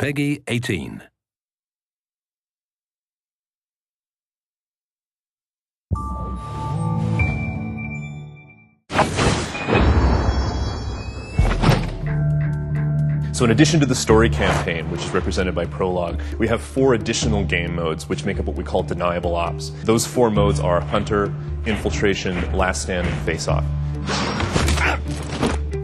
Peggy 18. So in addition to the story campaign, which is represented by Prologue, we have 4 additional game modes which make up what we call Deniable Ops. Those 4 modes are Hunter, Infiltration, Last Stand, and Face Off.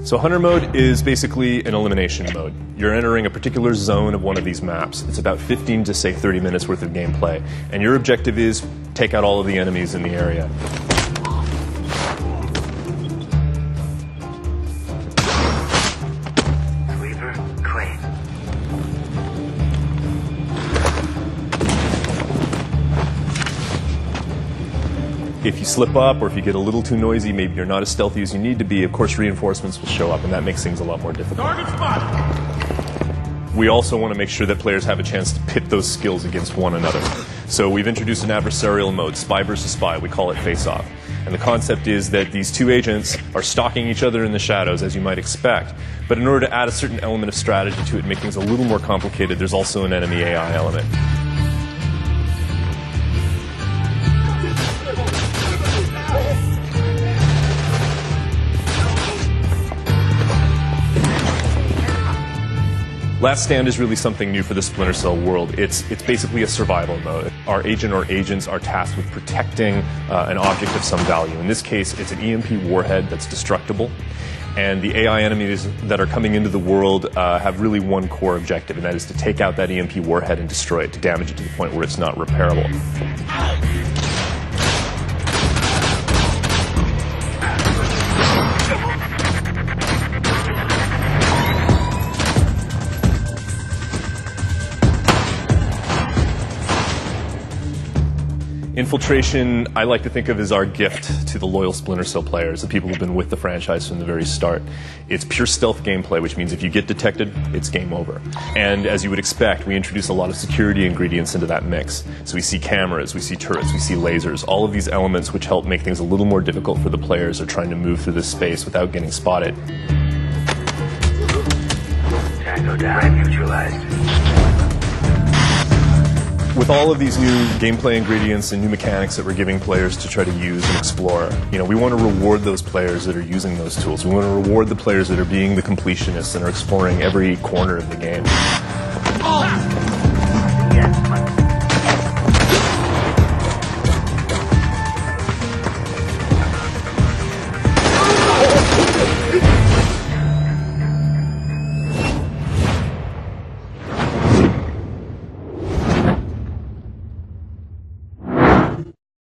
So Hunter mode is basically an elimination mode. You're entering a particular zone of one of these maps. It's about 15 to say 30 minutes worth of gameplay. And your objective is take out all of the enemies in the area. If you slip up or if you get a little too noisy, maybe you're not as stealthy as you need to be, of course reinforcements will show up, and that makes things a lot more difficult. Target spot! We also want to make sure that players have a chance to pit those skills against one another. So we've introduced an adversarial mode, spy versus spy. We call it Face Off. And the concept is that these 2 agents are stalking each other in the shadows, as you might expect. But in order to add a certain element of strategy to it, make things a little more complicated, there's also an enemy AI element. Last Stand is really something new for the Splinter Cell world. It's basically a survival mode. Our agent or agents are tasked with protecting an object of some value. In this case, it's an EMP warhead that's destructible. And the AI enemies that are coming into the world have really one core objective, and that is to take out that EMP warhead and destroy it, to damage it to the point where it's not repairable. Infiltration, I like to think of as our gift to the loyal Splinter Cell players, the people who've been with the franchise from the very start. It's pure stealth gameplay, which means if you get detected, it's game over. And as you would expect, we introduce a lot of security ingredients into that mix. So we see cameras, we see turrets, we see lasers, all of these elements which help make things a little more difficult for the players who are trying to move through this space without getting spotted. Tango down, neutralized. With all of these new gameplay ingredients and new mechanics that we're giving players to try to use and explore, we want to reward those players that are using those tools. We want to reward the players that are being the completionists and are exploring every corner of the game.